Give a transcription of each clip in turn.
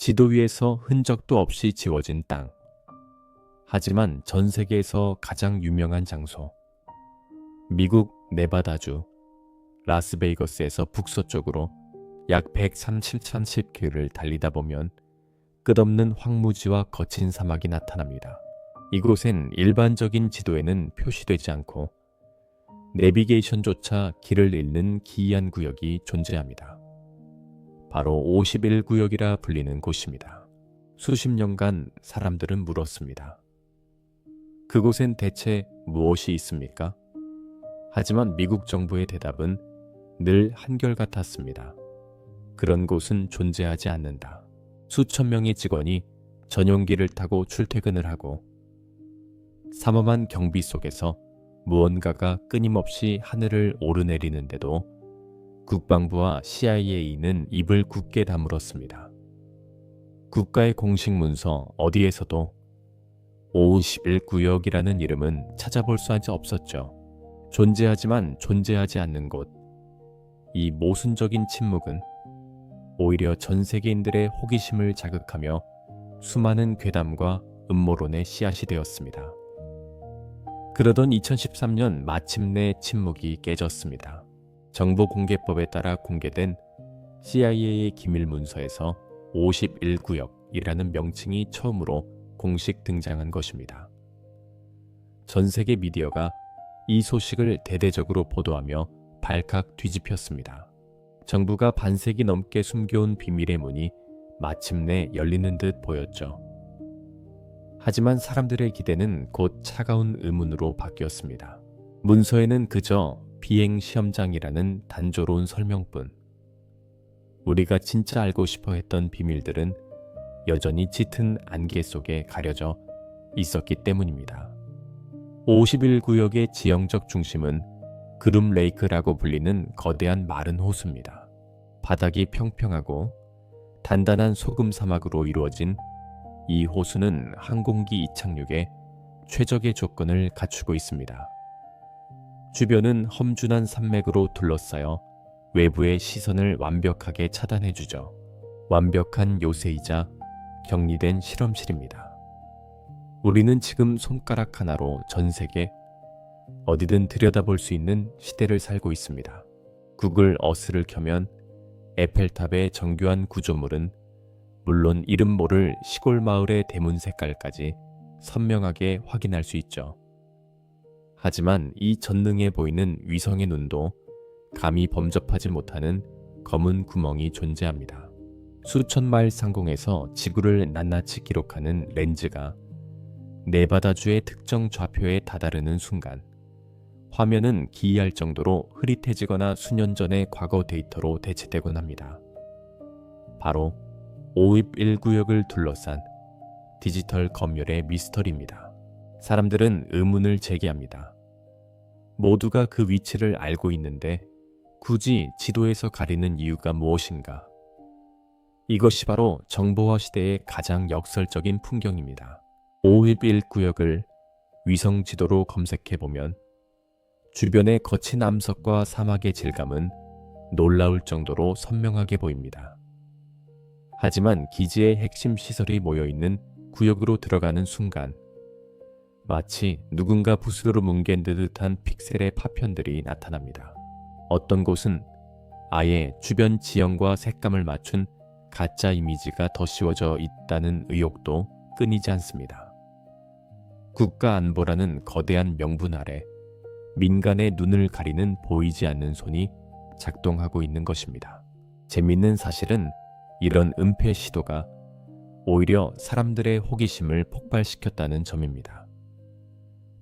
지도 위에서 흔적도 없이 지워진 땅. 하지만 전 세계에서 가장 유명한 장소. 미국 네바다주 라스베이거스에서 북서쪽으로 약 130km를 달리다 보면 끝없는 황무지와 거친 사막이 나타납니다. 이곳엔 일반적인 지도에는 표시되지 않고 내비게이션조차 길을 잃는 기이한 구역이 존재합니다. 바로 51구역이라 불리는 곳입니다. 수십 년간 사람들은 물었습니다. 그곳엔 대체 무엇이 있습니까? 하지만 미국 정부의 대답은 늘 한결같았습니다. 그런 곳은 존재하지 않는다. 수천 명의 직원이 전용기를 타고 출퇴근을 하고 삼엄한 경비 속에서 무언가가 끊임없이 하늘을 오르내리는데도 국방부와 CIA는 입을 굳게 다물었습니다. 국가의 공식 문서 어디에서도 51구역이라는 이름은 찾아볼 수 없었죠. 존재하지만 존재하지 않는 곳. 이 모순적인 침묵은 오히려 전 세계인들의 호기심을 자극하며 수많은 괴담과 음모론의 씨앗이 되었습니다. 그러던 2013년 마침내 침묵이 깨졌습니다. 정보공개법에 따라 공개된 CIA의 기밀 문서에서 51구역이라는 명칭이 처음으로 공식 등장한 것입니다. 전 세계 미디어가 이 소식을 대대적으로 보도하며 발칵 뒤집혔습니다. 정부가 반세기 넘게 숨겨온 비밀의 문이 마침내 열리는 듯 보였죠. 하지만 사람들의 기대는 곧 차가운 의문으로 바뀌었습니다. 문서에는 그저 비행시험장이라는 단조로운 설명뿐. 우리가 진짜 알고 싶어 했던 비밀들은 여전히 짙은 안개 속에 가려져 있었기 때문입니다. 51구역의 지형적 중심은 그룸 레이크라고 불리는 거대한 마른 호수입니다. 바닥이 평평하고 단단한 소금 사막으로 이루어진 이 호수는 항공기 이착륙에 최적의 조건을 갖추고 있습니다. 주변은 험준한 산맥으로 둘러싸여 외부의 시선을 완벽하게 차단해주죠. 완벽한 요새이자 격리된 실험실입니다. 우리는 지금 손가락 하나로 전 세계 어디든 들여다볼 수 있는 시대를 살고 있습니다. 구글 어스를 켜면 에펠탑의 정교한 구조물은 물론 이름 모를 시골 마을의 대문 색깔까지 선명하게 확인할 수 있죠. 하지만 이 전능해 보이는 위성의 눈도 감히 범접하지 못하는 검은 구멍이 존재합니다. 수천 마일 상공에서 지구를 낱낱이 기록하는 렌즈가 네바다주의 특정 좌표에 다다르는 순간 화면은 기이할 정도로 흐릿해지거나 수년 전의 과거 데이터로 대체되곤 합니다. 바로 51구역을 둘러싼 디지털 검열의 미스터리입니다. 사람들은 의문을 제기합니다. 모두가 그 위치를 알고 있는데 굳이 지도에서 가리는 이유가 무엇인가? 이것이 바로 정보화 시대의 가장 역설적인 풍경입니다. 51구역을 위성 지도로 검색해보면 주변의 거친 암석과 사막의 질감은 놀라울 정도로 선명하게 보입니다. 하지만 기지의 핵심 시설이 모여있는 구역으로 들어가는 순간 마치 누군가 붓으로 뭉갠 듯한 픽셀의 파편들이 나타납니다. 어떤 곳은 아예 주변 지형과 색감을 맞춘 가짜 이미지가 덧씌워져 있다는 의혹도 끊이지 않습니다. 국가안보라는 거대한 명분 아래 민간의 눈을 가리는 보이지 않는 손이 작동하고 있는 것입니다. 재밌는 사실은 이런 은폐 시도가 오히려 사람들의 호기심을 폭발시켰다는 점입니다.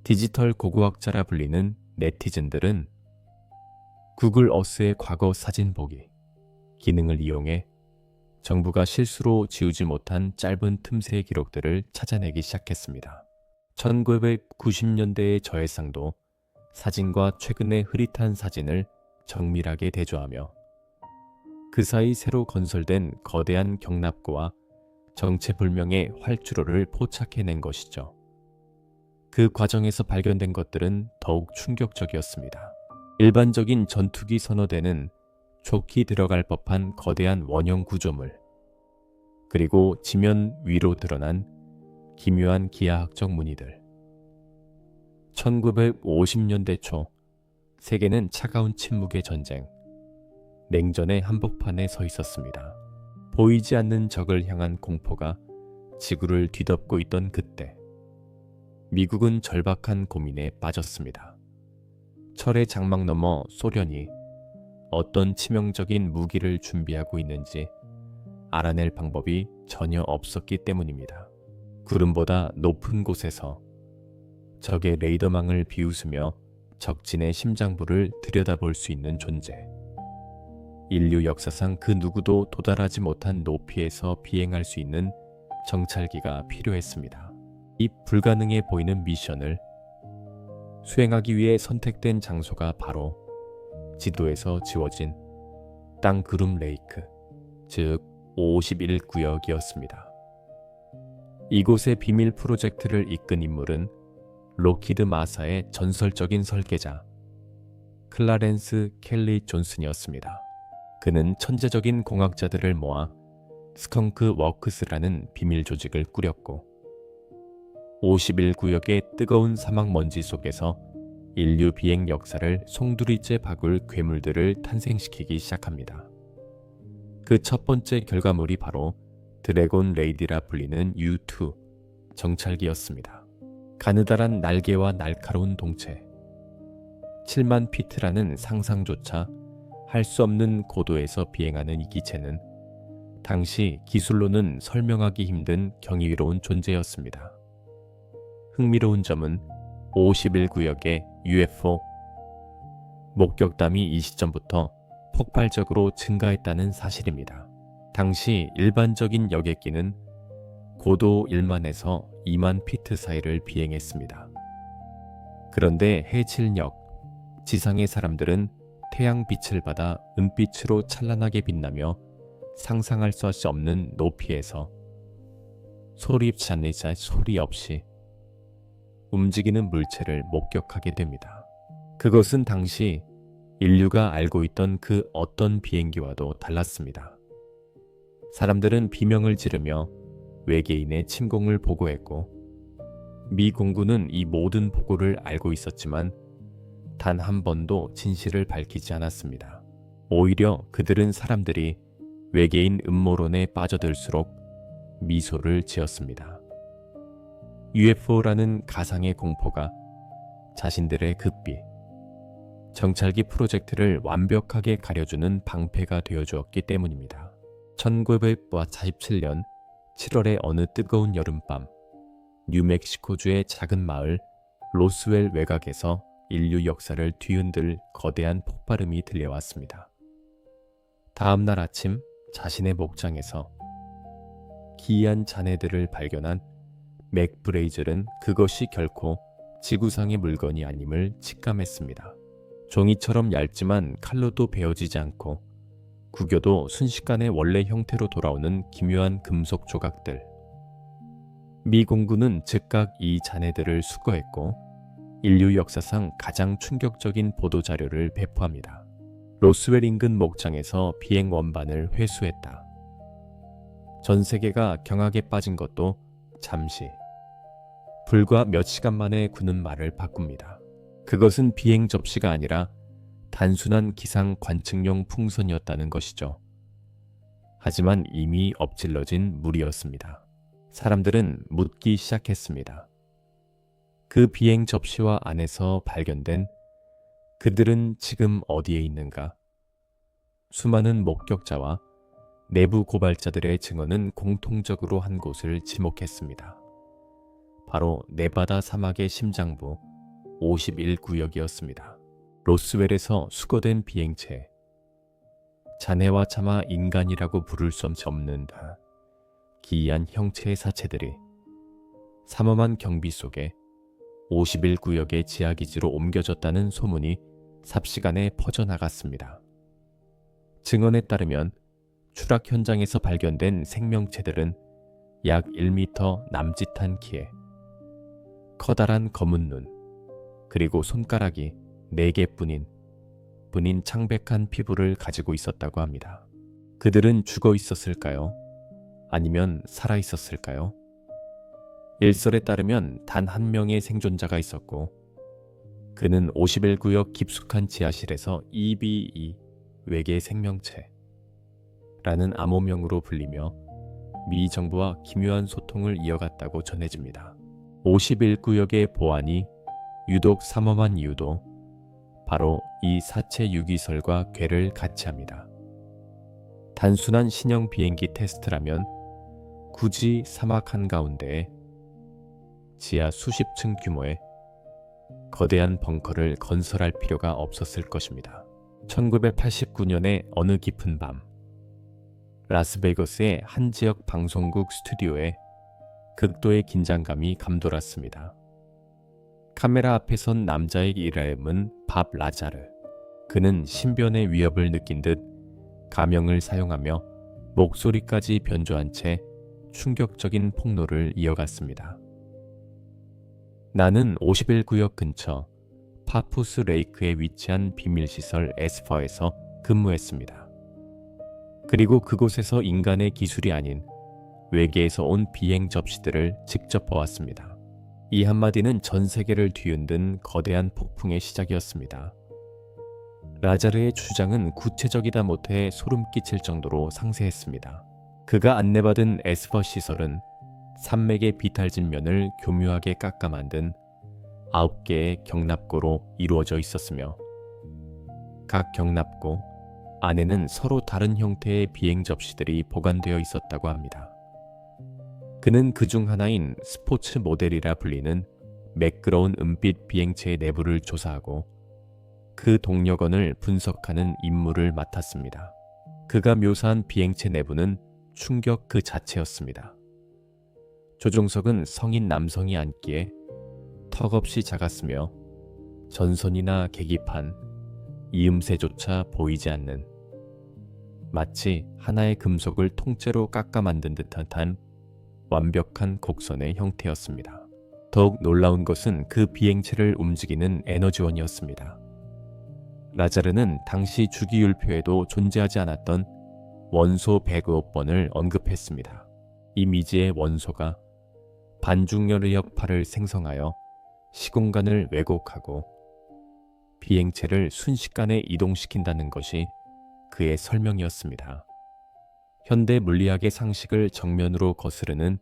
디지털 고고학자라 불리는 네티즌들은 구글 어스의 과거 사진 보기 기능을 이용해 정부가 실수로 지우지 못한 짧은 틈새의 기록들을 찾아내기 시작했습니다. 1990년대의 저해상도 사진과 최근의 흐릿한 사진을 정밀하게 대조하며 그 사이 새로 건설된 거대한 경납고와 정체불명의 활주로를 포착해낸 것이죠. 그 과정에서 발견된 것들은 더욱 충격적이었습니다. 일반적인 전투기 선호대는 좋게 들어갈 법한 거대한 원형 구조물, 그리고 지면 위로 드러난 기묘한 기하학적 무늬들. 1950년대 초 세계는 차가운 침묵의 전쟁, 냉전의 한복판에 서 있었습니다. 보이지 않는 적을 향한 공포가 지구를 뒤덮고 있던 그때, 미국은 절박한 고민에 빠졌습니다. 철의 장막 너머 소련이 어떤 치명적인 무기를 준비하고 있는지 알아낼 방법이 전혀 없었기 때문입니다. 구름보다 높은 곳에서 적의 레이더망을 비웃으며 적진의 심장부를 들여다볼 수 있는 존재. 인류 역사상 그 누구도 도달하지 못한 높이에서 비행할 수 있는 정찰기가 필요했습니다. 이 불가능해 보이는 미션을 수행하기 위해 선택된 장소가 바로 지도에서 지워진 땅그룹 레이크, 즉 51구역이었습니다. 이곳의 비밀 프로젝트를 이끈 인물은 록히드 마사의 전설적인 설계자 클라렌스 켈리 존슨이었습니다. 그는 천재적인 공학자들을 모아 스컹크 워크스라는 비밀 조직을 꾸렸고 51구역의 뜨거운 사막 먼지 속에서 인류 비행 역사를 송두리째 바꿀 괴물들을 탄생시키기 시작합니다. 그 첫 번째 결과물이 바로 드래곤 레이디라 불리는 U2 정찰기였습니다. 가느다란 날개와 날카로운 동체, 7만 피트라는 상상조차 할 수 없는 고도에서 비행하는 이 기체는 당시 기술로는 설명하기 힘든 경이로운 존재였습니다. 흥미로운 점은 51구역의 UFO 목격담이 이 시점부터 폭발적으로 증가했다는 사실입니다. 당시 일반적인 여객기는 고도 1만에서 2만 피트 사이를 비행했습니다. 그런데 해질녘 지상의 사람들은 태양빛을 받아 은빛으로 찬란하게 빛나며 상상할 수 없는 높이에서 소리 없이 움직이는 물체를 목격하게 됩니다. 그것은 당시 인류가 알고 있던 그 어떤 비행기와도 달랐습니다. 사람들은 비명을 지르며 외계인의 침공을 보고했고 미 공군은 이 모든 보고를 알고 있었지만 단 한 번도 진실을 밝히지 않았습니다. 오히려 그들은 사람들이 외계인 음모론에 빠져들수록 미소를 지었습니다. UFO라는 가상의 공포가 자신들의 급비, 정찰기 프로젝트를 완벽하게 가려주는 방패가 되어주었기 때문입니다. 1947년 7월의 어느 뜨거운 여름밤, 뉴멕시코주의 작은 마을 로스웰 외곽에서 인류 역사를 뒤흔들 거대한 폭발음이 들려왔습니다. 다음 날 아침 자신의 목장에서 기이한 잔해들을 발견한 맥 브레이즐은 그것이 결코 지구상의 물건이 아님을 직감했습니다. 종이처럼 얇지만 칼로도 베어지지 않고 구겨도 순식간에 원래 형태로 돌아오는 기묘한 금속 조각들. 미 공군은 즉각 이 잔해들을 수거했고 인류 역사상 가장 충격적인 보도자료를 배포합니다. 로스웰 인근 목장에서 비행 원반을 회수했다. 전 세계가 경악에 빠진 것도 잠시, 불과 몇 시간 만에 그는 말을 바꿉니다. 그것은 비행 접시가 아니라 단순한 기상 관측용 풍선이었다는 것이죠. 하지만 이미 엎질러진 물이었습니다. 사람들은 묻기 시작했습니다. 그 비행 접시와 안에서 발견된 그들은 지금 어디에 있는가? 수많은 목격자와 내부 고발자들의 증언은 공통적으로 한 곳을 지목했습니다. 바로 네바다 사막의 심장부 51구역이었습니다. 로스웰에서 수거된 비행체, 잔해와 차마 인간이라고 부를 수 없는 기이한 형체의 사체들이 삼엄한 경비 속에 51구역의 지하기지로 옮겨졌다는 소문이 삽시간에 퍼져나갔습니다. 증언에 따르면 추락 현장에서 발견된 생명체들은 약 1m 남짓한 키에 커다란 검은 눈, 그리고 손가락이 4개뿐인 창백한 피부를 가지고 있었다고 합니다. 그들은 죽어 있었을까요? 아니면 살아 있었을까요? 일설에 따르면 단 한 명의 생존자가 있었고 그는 51구역 깊숙한 지하실에서 EBE 외계 생명체라는 암호명으로 불리며 미 정부와 기묘한 소통을 이어갔다고 전해집니다. 51구역의 보안이 유독 삼엄한 이유도 바로 이 사체 유기설과 궤를 같이 합니다. 단순한 신형 비행기 테스트라면 굳이 사막 한가운데에 지하 수십 층 규모의 거대한 벙커를 건설할 필요가 없었을 것입니다. 1989년의 어느 깊은 밤, 라스베이거스의 한 지역 방송국 스튜디오에 극도의 긴장감이 감돌았습니다. 카메라 앞에 선 남자의 이름은 밥 라자르. 그는 신변의 위협을 느낀 듯 가명을 사용하며 목소리까지 변조한 채 충격적인 폭로를 이어갔습니다. 나는 51구역 근처 파푸스 레이크에 위치한 비밀시설 에스퍼에서 근무했습니다. 그리고 그곳에서 인간의 기술이 아닌 외계에서 온 비행 접시들을 직접 보았습니다. 이 한마디는 전 세계를 뒤흔든 거대한 폭풍의 시작이었습니다. 라자르의 주장은 구체적이다 못해 소름 끼칠 정도로 상세했습니다. 그가 안내받은 에스퍼 시설은 산맥의 비탈진 면을 교묘하게 깎아 만든 9개의 경납고로 이루어져 있었으며 각 경납고 안에는 서로 다른 형태의 비행 접시들이 보관되어 있었다고 합니다. 그는 그중 하나인 스포츠 모델이라 불리는 매끄러운 은빛 비행체의 내부를 조사하고 그 동력원을 분석하는 임무를 맡았습니다. 그가 묘사한 비행체 내부는 충격 그 자체였습니다. 조종석은 성인 남성이 앉기에 턱없이 작았으며 전선이나 계기판, 이음새조차 보이지 않는 마치 하나의 금속을 통째로 깎아 만든 듯한 완벽한 곡선의 형태였습니다. 더욱 놀라운 것은 그 비행체를 움직이는 에너지원이었습니다. 라자르는 당시 주기율표에도 존재하지 않았던 원소 105번을 언급했습니다. 이 미지의 원소가 반중열의 역파를 생성하여 시공간을 왜곡하고 비행체를 순식간에 이동시킨다는 것이 그의 설명이었습니다. 현대 물리학의 상식을 정면으로 거스르는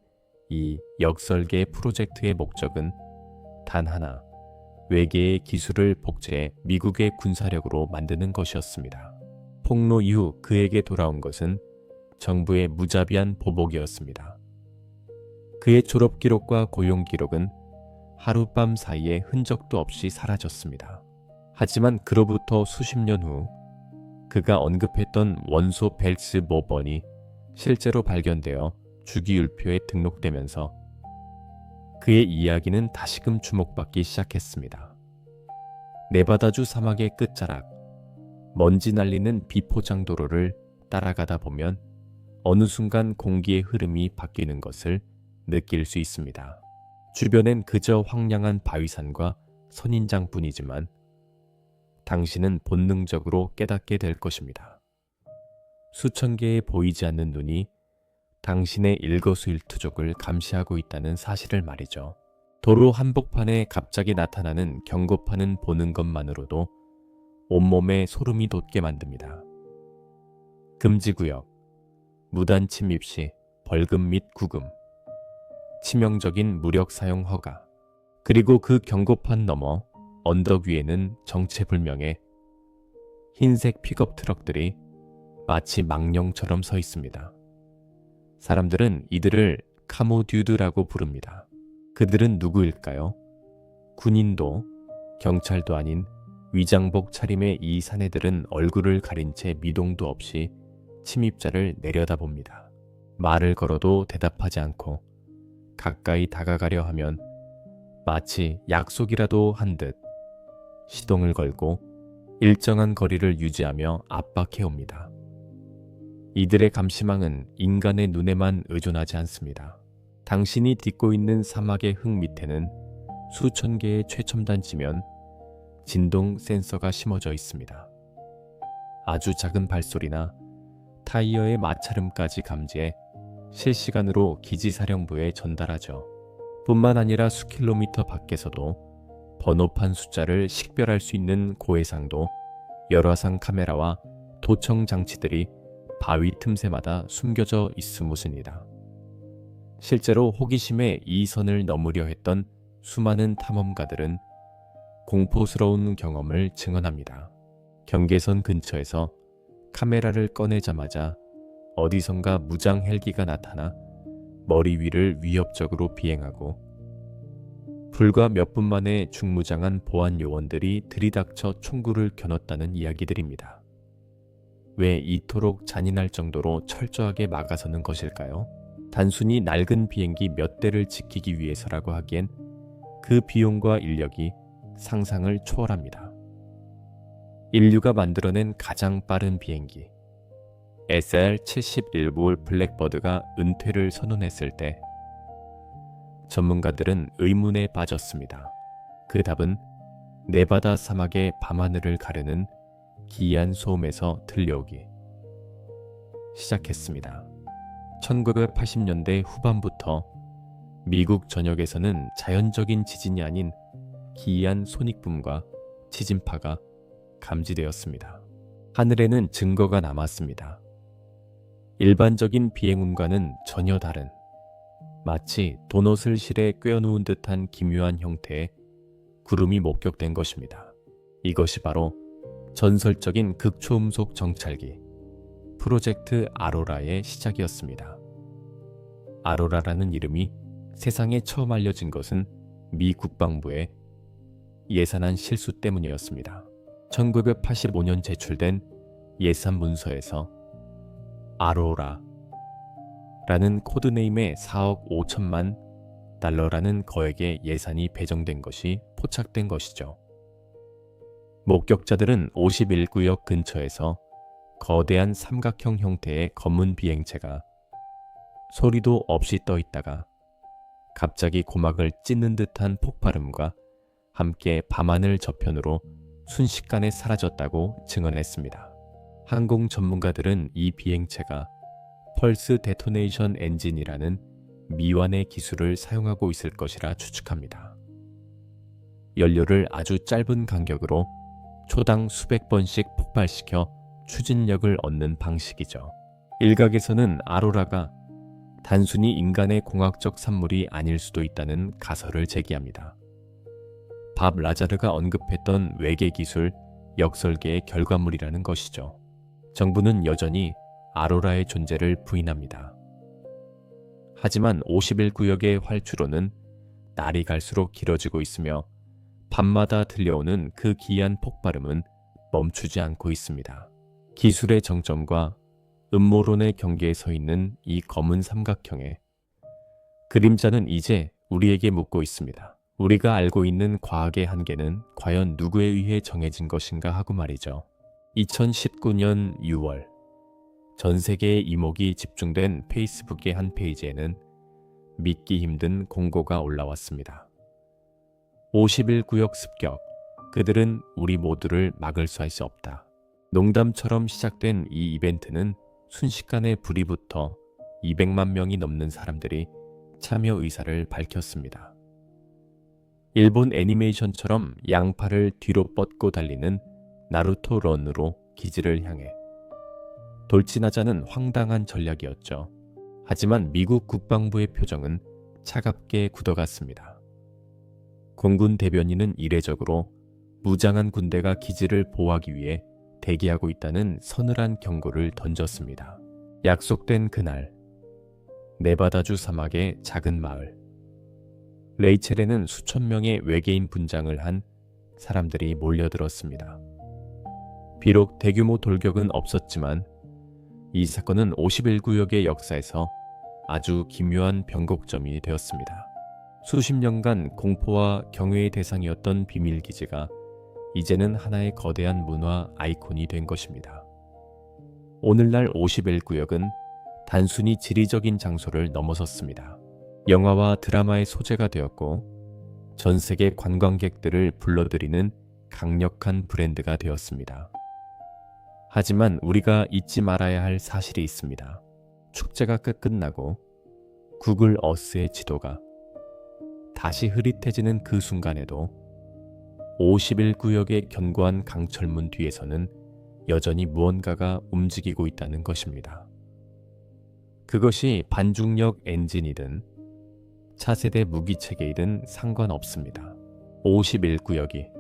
이 역설계 프로젝트의 목적은 단 하나, 외계의 기술을 복제해 미국의 군사력으로 만드는 것이었습니다. 폭로 이후 그에게 돌아온 것은 정부의 무자비한 보복이었습니다. 그의 졸업 기록과 고용 기록은 하룻밤 사이에 흔적도 없이 사라졌습니다. 하지만 그로부터 수십 년 후 그가 언급했던 원소 벨스 모번이 실제로 발견되어 주기율표에 등록되면서 그의 이야기는 다시금 주목받기 시작했습니다. 네바다주 사막의 끝자락, 먼지 날리는 비포장도로를 따라가다 보면 어느 순간 공기의 흐름이 바뀌는 것을 느낄 수 있습니다. 주변엔 그저 황량한 바위산과 선인장뿐이지만 당신은 본능적으로 깨닫게 될 것입니다. 수천 개의 보이지 않는 눈이 당신의 일거수일투족을 감시하고 있다는 사실을 말이죠. 도로 한복판에 갑자기 나타나는 경고판은 보는 것만으로도 온몸에 소름이 돋게 만듭니다. 금지구역, 무단 침입 시 벌금 및 구금, 치명적인 무력 사용 허가, 그리고 그 경고판 너머 언덕 위에는 정체불명의 흰색 픽업 트럭들이 마치 망령처럼 서 있습니다. 사람들은 이들을 카모듀드라고 부릅니다. 그들은 누구일까요? 군인도 경찰도 아닌 위장복 차림의 이 사내들은 얼굴을 가린 채 미동도 없이 침입자를 내려다봅니다. 말을 걸어도 대답하지 않고 가까이 다가가려 하면 마치 약속이라도 한 듯 시동을 걸고 일정한 거리를 유지하며 압박해옵니다. 이들의 감시망은 인간의 눈에만 의존하지 않습니다. 당신이 딛고 있는 사막의 흙 밑에는 수천 개의 최첨단 지면 진동 센서가 심어져 있습니다. 아주 작은 발소리나 타이어의 마찰음까지 감지해 실시간으로 기지사령부에 전달하죠. 뿐만 아니라 수킬로미터 밖에서도 번호판 숫자를 식별할 수 있는 고해상도 열화상 카메라와 도청 장치들이 바위 틈새마다 숨겨져 있으므습니다. 실제로 호기심에 이 선을 넘으려 했던 수많은 탐험가들은 공포스러운 경험을 증언합니다. 경계선 근처에서 카메라를 꺼내자마자 어디선가 무장 헬기가 나타나 머리 위를 위협적으로 비행하고 불과 몇 분 만에 중무장한 보안 요원들이 들이닥쳐 총구를 겨눴다는 이야기들입니다. 왜 이토록 잔인할 정도로 철저하게 막아서는 것일까요? 단순히 낡은 비행기 몇 대를 지키기 위해서라고 하기엔 그 비용과 인력이 상상을 초월합니다. 인류가 만들어낸 가장 빠른 비행기 SR-71볼 블랙버드가 은퇴를 선언했을 때 전문가들은 의문에 빠졌습니다. 그 답은 네바다 사막의 밤하늘을 가르는 기이한 소음에서 들려오기 시작했습니다. 1980년대 후반부터 미국 전역에서는 자연적인 지진이 아닌 기이한 소닉붐과 지진파가 감지되었습니다. 하늘에는 증거가 남았습니다. 일반적인 비행운과는 전혀 다른 마치 도넛을 실에 꿰어놓은 듯한 기묘한 형태의 구름이 목격된 것입니다. 이것이 바로 전설적인 극초음속 정찰기 프로젝트 아로라의 시작이었습니다. 아로라라는 이름이 세상에 처음 알려진 것은 미 국방부의 예산안 실수 때문이었습니다. 1985년 제출된 예산 문서에서 아로라라는 코드네임의 4억 5천만 달러라는 거액의 예산이 배정된 것이 포착된 것이죠. 목격자들은 51구역 근처에서 거대한 삼각형 형태의 검은 비행체가 소리도 없이 떠 있다가 갑자기 고막을 찢는 듯한 폭발음과 함께 밤하늘 저편으로 순식간에 사라졌다고 증언했습니다. 항공 전문가들은 이 비행체가 펄스 데토네이션 엔진이라는 미완의 기술을 사용하고 있을 것이라 추측합니다. 연료를 아주 짧은 간격으로 초당 수백 번씩 폭발시켜 추진력을 얻는 방식이죠. 일각에서는 아로라가 단순히 인간의 공학적 산물이 아닐 수도 있다는 가설을 제기합니다. 밥 라자르가 언급했던 외계 기술 역설계의 결과물이라는 것이죠. 정부는 여전히 아로라의 존재를 부인합니다. 하지만 51구역의 활주로는 날이 갈수록 길어지고 있으며 밤마다 들려오는 그 기이한 폭발음은 멈추지 않고 있습니다. 기술의 정점과 음모론의 경계에 서 있는 이 검은 삼각형에 그림자는 이제 우리에게 묻고 있습니다. 우리가 알고 있는 과학의 한계는 과연 누구에 의해 정해진 것인가 하고 말이죠. 2019년 6월 전 세계의 이목이 집중된 페이스북의 한 페이지에는 믿기 힘든 공고가 올라왔습니다. 51구역 습격, 그들은 우리 모두를 막을 수 없다. 농담처럼 시작된 이 이벤트는 순식간에 불이 붙어 200만 명이 넘는 사람들이 참여 의사를 밝혔습니다. 일본 애니메이션처럼 양팔을 뒤로 뻗고 달리는 나루토 런으로 기지를 향해 돌진하자는 황당한 전략이었죠. 하지만 미국 국방부의 표정은 차갑게 굳어갔습니다. 공군 대변인은 이례적으로 무장한 군대가 기지를 보호하기 위해 대기하고 있다는 서늘한 경고를 던졌습니다. 약속된 그날, 네바다주 사막의 작은 마을 레이첼에는 수천 명의 외계인 분장을 한 사람들이 몰려들었습니다. 비록 대규모 돌격은 없었지만 이 사건은 51구역의 역사에서 아주 기묘한 변곡점이 되었습니다. 수십 년간 공포와 경외의 대상이었던 비밀기지가 이제는 하나의 거대한 문화 아이콘이 된 것입니다. 오늘날 51구역은 단순히 지리적인 장소를 넘어섰습니다. 영화와 드라마의 소재가 되었고 전 세계 관광객들을 불러들이는 강력한 브랜드가 되었습니다. 하지만 우리가 잊지 말아야 할 사실이 있습니다. 축제가 끝나고 구글 어스의 지도가 다시 흐릿해지는 그 순간에도 51구역의 견고한 강철문 뒤에서는 여전히 무언가가 움직이고 있다는 것입니다. 그것이 반중력 엔진이든 차세대 무기체계이든 상관없습니다. 51구역이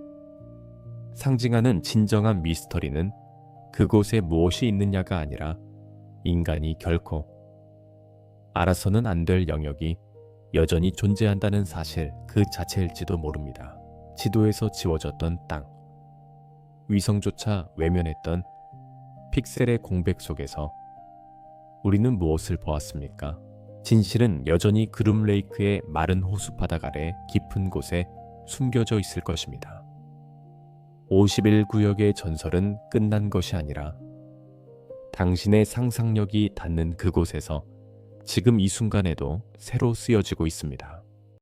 상징하는 진정한 미스터리는 그곳에 무엇이 있느냐가 아니라 인간이 결코 알아서는 안 될 영역이 여전히 존재한다는 사실 그 자체일지도 모릅니다. 지도에서 지워졌던 땅, 위성조차 외면했던 픽셀의 공백 속에서 우리는 무엇을 보았습니까? 진실은 여전히 그룸레이크의 마른 호수 바닥 아래 깊은 곳에 숨겨져 있을 것입니다. 51구역의 전설은 끝난 것이 아니라 당신의 상상력이 닿는 그곳에서 지금 이 순간에도 새로 쓰여지고 있습니다.